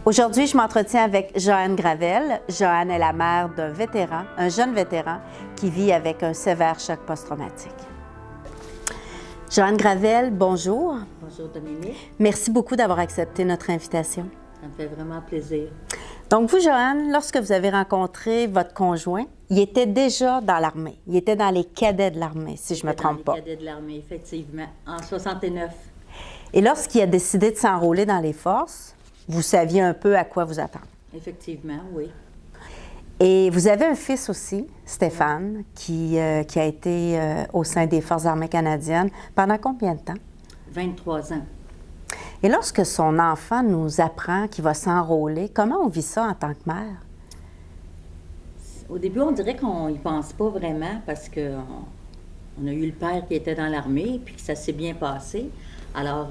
Aujourd'hui, je m'entretiens avec Joanne Gravel. Joanne est la mère d'un vétéran, un jeune vétéran qui vit avec un sévère choc post-traumatique. Joanne Gravel, bonjour. Bonjour Dominique. Merci beaucoup d'avoir accepté notre invitation. Ça me fait vraiment plaisir. Donc vous, Joanne, lorsque vous avez rencontré votre conjoint, il était déjà dans l'armée. Il était dans les cadets de l'armée, si je ne me trompe pas. Dans les cadets de l'armée, effectivement, en 69. Et lorsqu'il a décidé de s'enrôler dans les forces, vous saviez un peu à quoi vous attendre. Effectivement, oui. Et vous avez un fils aussi, Stéphane, qui a été au sein des Forces armées canadiennes pendant combien de temps? 23 ans. Et lorsque son enfant nous apprend qu'il va s'enrôler, comment on vit ça en tant que mère? Au début, on dirait qu'on n'y pense pas vraiment parce qu'on a eu le père qui était dans l'armée puis que ça s'est bien passé. Alors,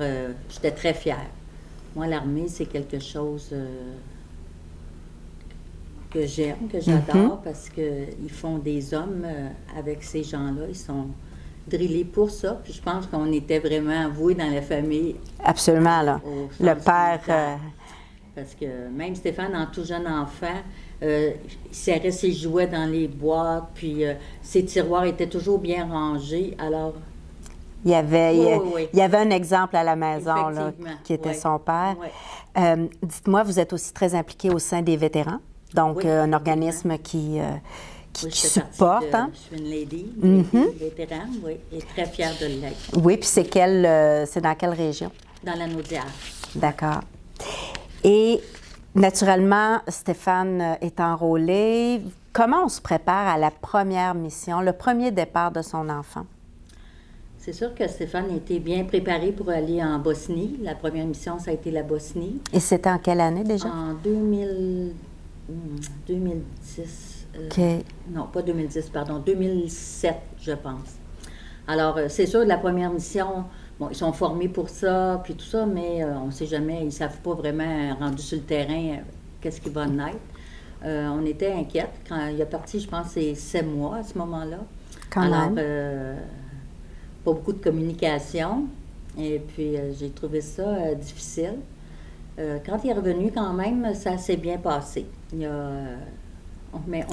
j'étais très fière. Moi, l'armée, c'est quelque chose que j'aime, que j'adore parce qu'ils font des hommes avec ces gens-là. Ils sont drillés pour ça. Puis je pense qu'on était vraiment voués dans la famille. Absolument, là. Le père... Parce que même Stéphane, en tout jeune enfant, il serrait ses jouets dans les boîtes, puis ses tiroirs étaient toujours bien rangés. Alors... Il y avait un exemple à la maison là, qui était son père. Oui. Dites-moi, vous êtes aussi très impliqué au sein des vétérans, donc un organisme qui supporte. Je suis une lady, vétérane, oui, et très fière de l'être. Oui, puis c'est dans quelle région? Dans la Naudière. D'accord. Et naturellement, Stéphane est enrôlé. Comment on se prépare à la première mission, le premier départ de son enfant? C'est sûr que Stéphane était bien préparé pour aller en Bosnie. La première mission, ça a été la Bosnie. Et c'était en quelle année déjà? En 2010. Non, pas 2010, pardon, 2007, je pense. Alors, c'est sûr, la première mission, bon, ils sont formés pour ça, puis tout ça, mais on ne sait jamais, ils ne savent pas vraiment, rendus sur le terrain, qu'est-ce qui va naître. On était inquiètes. Quand il est parti, je pense, c'est 7 mois à ce moment-là. Quand même. Pas beaucoup de communication. Et puis, j'ai trouvé ça difficile. Quand il est revenu, quand même, ça s'est bien passé. Mais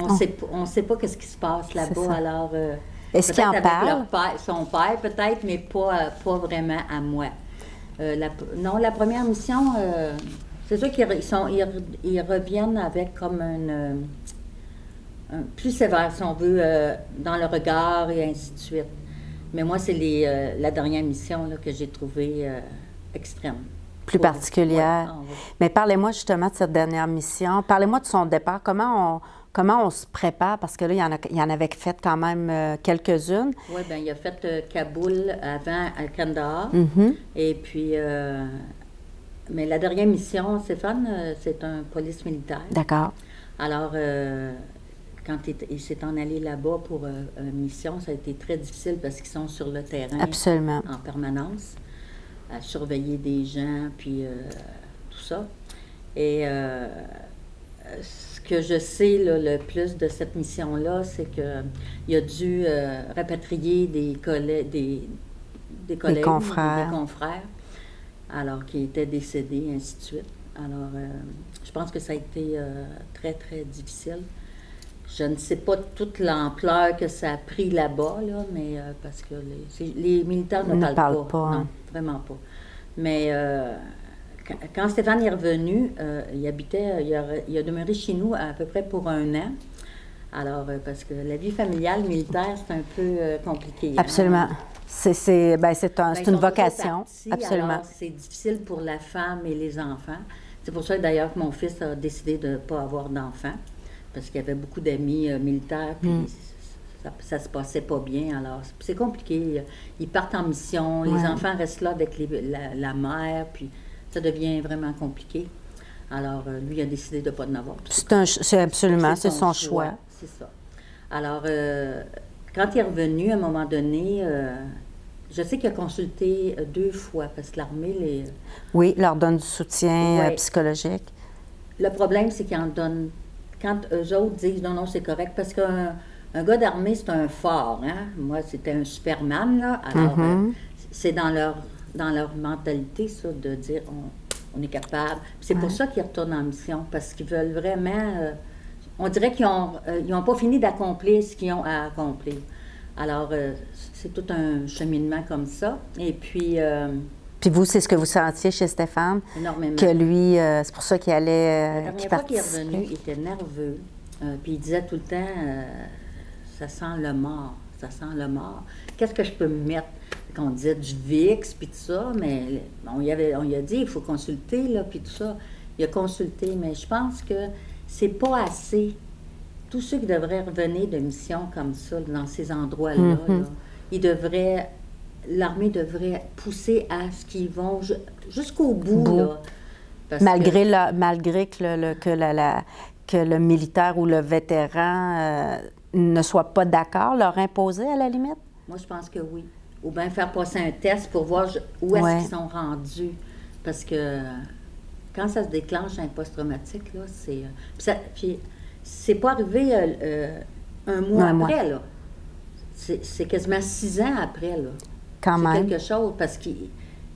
on sait pas qu'est-ce qui se passe là-bas. Alors, est-ce qu'il en parle? Son père, peut-être, mais pas vraiment à moi. Non, la première mission, c'est sûr qu'ils reviennent avec comme un plus sévère, si on veut, dans le regard et ainsi de suite. Mais moi, c'est la dernière mission là, que j'ai trouvée extrême. Plus particulière. Oui. Mais parlez-moi justement de cette dernière mission. Parlez-moi de son départ. Comment on se prépare? Parce que là, il y en avait fait quand même quelques-unes. Oui, bien, il a fait Kaboul avant, à Kandahar. Et puis, mais la dernière mission, Stéphane, c'est un police militaire. D'accord. Alors, quand il s'est en allé là-bas pour une mission, ça a été très difficile parce qu'ils sont sur le terrain. Absolument. En permanence, à surveiller des gens, puis tout ça. Et ce que je sais là, le plus de cette mission-là, c'est qu'il a dû rapatrier des collègues, des confrères. Alors qui étaient décédés, ainsi de suite. Alors, je pense que ça a été très, très difficile. Je ne sais pas toute l'ampleur que ça a pris là-bas, là, mais parce que les militaires ne parlent pas. Non, vraiment pas. Mais quand Stéphane est revenu, il a demeuré chez nous à peu près pour 1 an. Alors, parce que la vie familiale militaire, c'est un peu compliqué. Absolument. Hein? C'est une vocation. Absolument. Alors, c'est difficile pour la femme et les enfants. C'est pour ça d'ailleurs que mon fils a décidé de ne pas avoir d'enfants. Parce qu'il y avait beaucoup d'amis militaires, puis ça se passait pas bien. Alors, c'est compliqué. Ils partent en mission, les enfants restent là avec la mère, puis ça devient vraiment compliqué. Alors, lui, il a décidé de ne pas en avoir. C'est son choix. C'est ça. Alors, quand il est revenu, à un moment donné, je sais qu'il a consulté 2 fois, parce que l'armée... Oui, leur donne du soutien psychologique. Le problème, c'est qu'ils en donnent... Quand eux autres disent non, c'est correct, parce qu'un gars d'armée, c'est un fort, hein? Moi, c'était un Superman, là. Alors, c'est dans leur mentalité, ça, de dire on est capable. C'est pour ça qu'ils retournent en mission, parce qu'ils veulent vraiment... on dirait qu'ils n'ont pas fini d'accomplir ce qu'ils ont à accomplir. Alors, c'est tout un cheminement comme ça. Et puis... Puis vous, c'est ce que vous sentiez chez Stéphane? Énormément. Que lui, c'est pour ça qu'il allait... La dernière fois qu'il est revenu, il était nerveux. Puis il disait tout le temps, ça sent le mort, ça sent le mort. Qu'est-ce que je peux me mettre? On disait du VIX, puis tout ça, mais on lui a dit, il faut consulter, là, puis tout ça. Il a consulté, mais je pense que c'est pas assez. Tous ceux qui devraient revenir de missions comme ça, dans ces endroits-là, là, l'armée devrait pousser à ce qu'ils vont jusqu'au bout, là. Malgré que le militaire ou le vétéran ne soit pas d'accord, leur imposer à la limite? Moi, je pense que oui. Ou bien faire passer un test pour voir où est-ce qu'ils sont rendus. Parce que quand ça se déclenche un post-traumatique, là, puis c'est pas arrivé un mois après, là. C'est quasiment 6 ans après, là. Quand même. C'est quelque chose, parce qu'il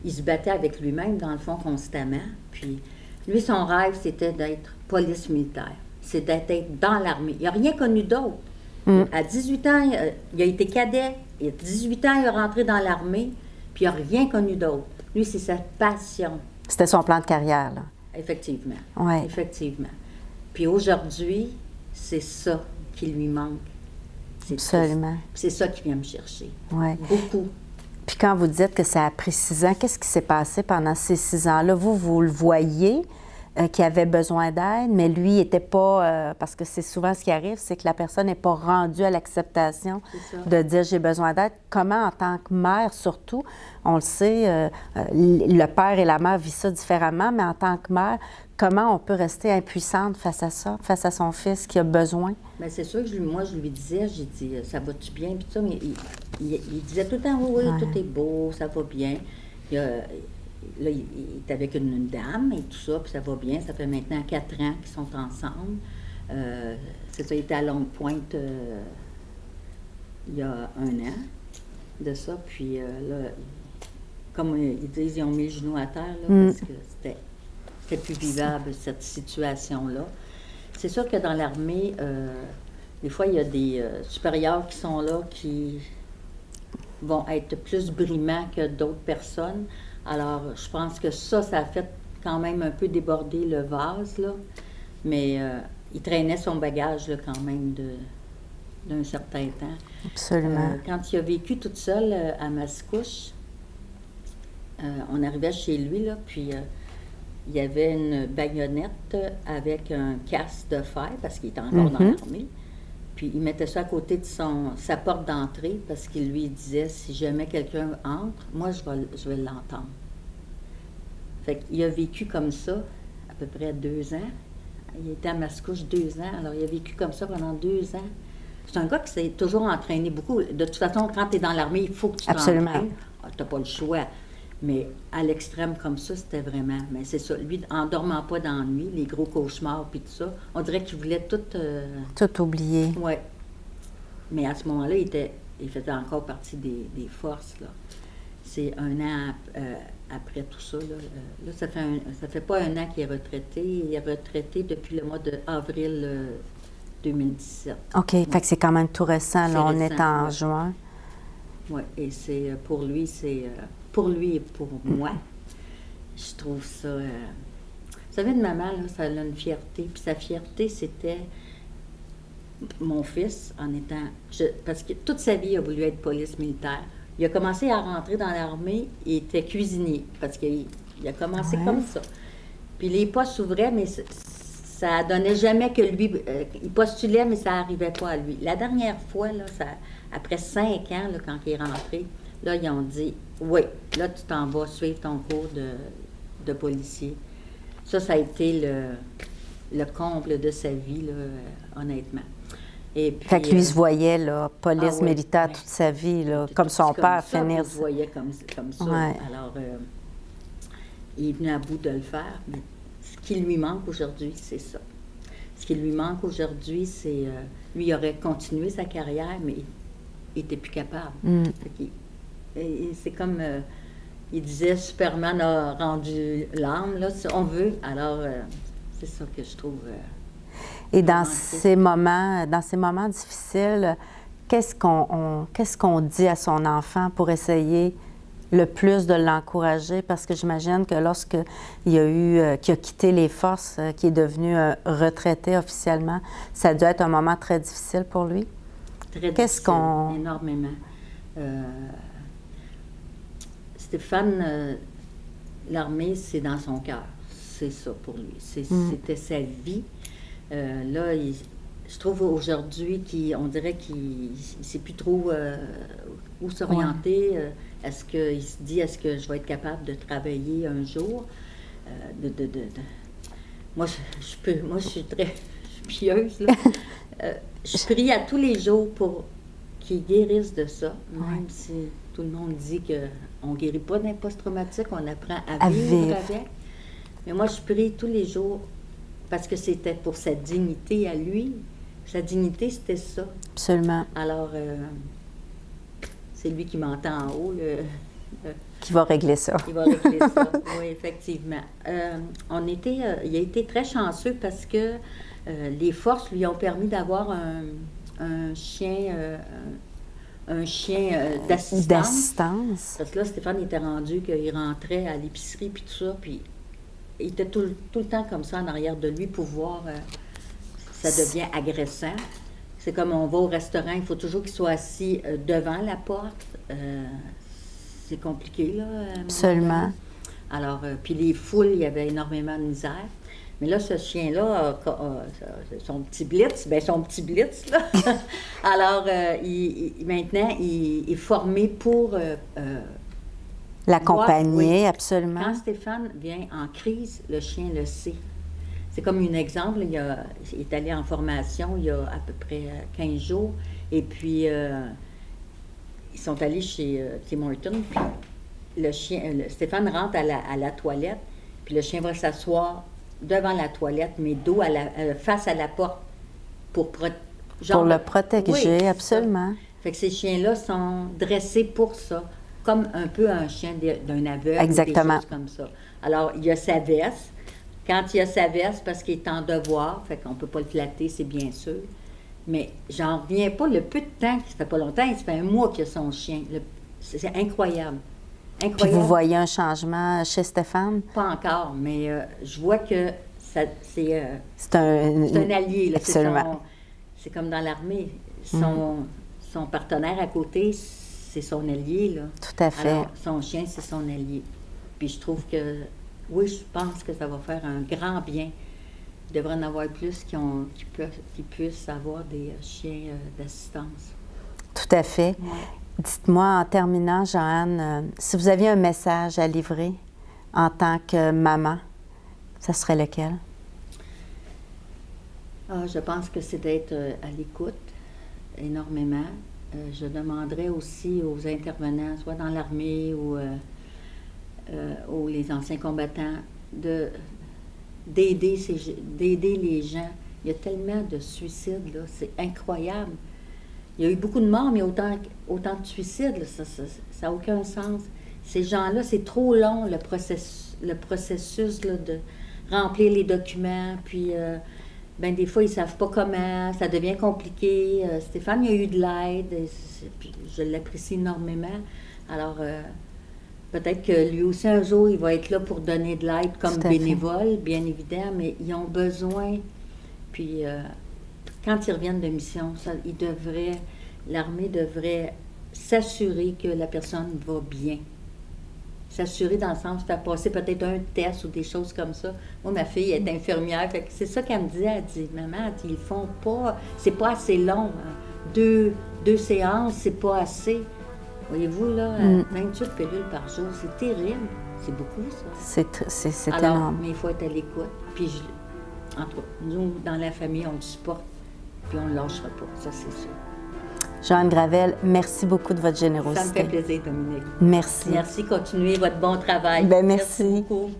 se battait avec lui-même, dans le fond, constamment. Puis lui, son rêve, c'était d'être police militaire. C'était d'être dans l'armée. Il n'a rien connu d'autre. À 18 ans, il a été cadet. À 18 ans, il est rentré dans l'armée, puis il n'a rien connu d'autre. Lui, c'est sa passion. C'était son plan de carrière, là. Effectivement. Oui. Effectivement. Puis aujourd'hui, c'est ça qui lui manque. Absolument. C'est ça qui vient me chercher. Oui. Beaucoup. Puis quand vous dites que ça a pris 6 ans, qu'est-ce qui s'est passé pendant ces 6 ans-là? Vous le voyez qu'il avait besoin d'aide, mais lui n'était pas... parce que c'est souvent ce qui arrive, c'est que la personne n'est pas rendue à l'acceptation de dire « j'ai besoin d'aide ». Comment, en tant que mère, surtout, on le sait, le père et la mère vivent ça différemment, mais en tant que mère, comment on peut rester impuissante face à ça, face à son fils qui a besoin? Bien, c'est sûr que moi, je lui disais, j'ai dit, ça va-tu bien? Puis tout ça, mais il disait tout le temps, oui, tout est beau, ça va bien. Là, il est avec une dame et tout ça, puis ça va bien. Ça fait maintenant 4 ans qu'ils sont ensemble. C'est ça, il était à Longue Pointe il y a 1 an de ça. Puis là, comme ils disent, ils ont mis le genou à terre, là, parce que c'était plus vivable, cette situation-là. C'est sûr que dans l'armée, des fois, il y a des supérieurs qui sont là qui vont être plus brimants que d'autres personnes. Alors, je pense que ça a fait quand même un peu déborder le vase, là. Mais il traînait son bagage, là, quand même, d'un certain temps. Absolument. Quand il a vécu toute seule à Mascouche, on arrivait chez lui, là, puis il y avait une baïonnette avec un casque de fer, parce qu'il était encore dans l'armée. Puis il mettait ça à côté de sa porte d'entrée, parce qu'il lui disait, si jamais quelqu'un entre, moi, je vais l'entendre. Fait qu'il a vécu comme ça, à peu près 2 ans. Il était à Mascouche 2 ans, alors il a vécu comme ça pendant 2 ans. C'est un gars qui s'est toujours entraîné beaucoup. De toute façon, quand tu es dans l'armée, il faut que tu t'entraînes. Tu n'as pas le choix. Mais à l'extrême comme ça, c'était vraiment... Mais c'est ça, lui, en dormant pas dans la nuit, les gros cauchemars puis tout ça, on dirait qu'il voulait tout... Tout oublier. Oui. Mais à ce moment-là, il faisait encore partie des forces, là. C'est 1 an après tout ça, là, ça fait pas 1 an qu'il est retraité. Il est retraité depuis le mois d'avril 2017. OK, fait que c'est quand même tout récent, là. On est en juin. Oui, et c'est pour lui, pour lui et pour moi, je trouve ça... vous savez, une maman, là, ça a une fierté. Puis sa fierté, c'était mon fils, en étant... parce que toute sa vie, il a voulu être police militaire. Il a commencé à rentrer dans l'armée, il était cuisinier, parce qu'il a commencé comme ça. Puis les postes s'ouvraient, mais ça donnait jamais que lui... il postulait, mais ça n'arrivait pas à lui. La dernière fois, là, après 5 ans, là, quand il est rentré, là, ils ont dit, oui, là, tu t'en vas suivre ton cours de policier. Ça a été le comble de sa vie, là, honnêtement. Et puis, fait que lui se voyait, là, police militaire toute sa vie, là, comme son père finir. Il se voyait comme ça. Ouais. Alors, il est venu à bout de le faire. Mais ce qui lui manque aujourd'hui, c'est ça. Ce qui lui manque aujourd'hui, c'est... lui, il aurait continué sa carrière, mais il n'était plus capable. Et c'est comme... il disait Superman a rendu l'âme, là, si on veut. Alors, c'est ça que je trouve. Et dans ces moments difficiles, qu'est-ce qu'on dit à son enfant pour essayer le plus de l'encourager? Parce que j'imagine que qu'il a quitté les forces, qu'il est devenu retraité officiellement, ça a dû être un moment très difficile pour lui. Très difficile, énormément. Stéphane, l'armée, c'est dans son cœur. C'est ça pour lui. C'était sa vie. Là, je trouve aujourd'hui qu'on dirait qu'il ne sait plus trop où s'orienter. Est-ce qu'il se dit, est-ce que je vais être capable de travailler un jour? Moi, je suis très pieuse, là. Je prie à tous les jours pour qu'il guérisse de ça, même si tout le monde dit qu'on ne guérit pas d'un post-traumatique, on apprend à vivre avec. Mais moi, je prie tous les jours parce que c'était pour sa dignité à lui. Sa dignité, c'était ça. Absolument. Alors, c'est lui qui m'entend en haut. Qui va régler ça. Qui va régler ça, oui, effectivement. Il a été très chanceux parce que les forces lui ont permis d'avoir un chien d'assistance. Parce que là, Stéphane était rendu qu'il rentrait à l'épicerie puis tout ça, puis il était tout le temps comme ça en arrière de lui pour voir. Ça devient agressant. C'est comme on va au restaurant, il faut toujours qu'il soit assis devant la porte. C'est compliqué, là. Absolument. Alors, puis les foules, il y avait énormément de misère. Mais là, ce chien-là, son petit blitz, là. Alors, maintenant, il est formé pour l'accompagner, absolument. Quand Stéphane vient en crise, le chien le sait. C'est comme un exemple, il est allé en formation il y a à peu près 15 jours, et puis ils sont allés chez Tim Hortons, puis Stéphane rentre à la toilette, puis le chien va s'asseoir devant la toilette, mais dos face à la porte, pour le protéger, oui, absolument. Fait que ces chiens-là sont dressés pour ça, comme un peu un chien d'un aveugle. Exactement. Des choses comme ça. Alors, il y a sa veste. Quand il a sa veste, parce qu'il est en devoir, fait qu'on ne peut pas le flatter, c'est bien sûr. Mais j'en reviens pas, le peu de temps, ça fait pas longtemps, ça fait un mois qu'il a son chien. C'est incroyable. Incroyable. Puis vous voyez un changement chez Stéphane? Pas encore, mais je vois que c'est un allié. Là. Absolument. C'est comme dans l'armée. Son partenaire à côté, c'est son allié. Là. Tout à fait. Alors, son chien, c'est son allié. Puis je trouve que, oui, je pense que ça va faire un grand bien. Il devrait en avoir plus qui puissent avoir des chiens d'assistance. Tout à fait. Ouais. Dites-moi, en terminant, Joanne, si vous aviez un message à livrer en tant que maman, ça serait lequel? Je pense que c'est d'être à l'écoute énormément. Je demanderais aussi aux intervenants, soit dans l'armée ou les anciens combattants, d'aider les gens. Il y a tellement de suicides, là, c'est incroyable. Il y a eu beaucoup de morts, mais autant de suicides, là, ça n'a aucun sens. Ces gens-là, c'est trop long, le processus là, de remplir les documents, puis des fois, ils ne savent pas comment, ça devient compliqué. Stéphane, il a eu de l'aide, je l'apprécie énormément. Alors, peut-être que lui aussi, un jour, il va être là pour donner de l'aide comme bénévole, bien évidemment, mais ils ont besoin. Puis, quand ils reviennent de mission, l'armée devrait s'assurer que la personne va bien. S'assurer dans le sens de faire passer peut-être un test ou des choses comme ça. Moi, ma fille est infirmière, fait que c'est ça qu'elle me dit. Elle dit, maman, ils font pas, c'est pas assez long. Hein. Deux séances, c'est pas assez. Voyez-vous, là, 28 pilules par jour, c'est terrible. C'est beaucoup, ça. C'est énorme. Mais il faut être à l'écoute. Puis, entre nous, dans la famille, on le supporte. Puis on ne lâchera pas, ça c'est sûr. Joanne Gravel, merci beaucoup de votre générosité. Ça me fait plaisir, Dominique. Merci. Merci, continuez votre bon travail. Merci. Merci beaucoup.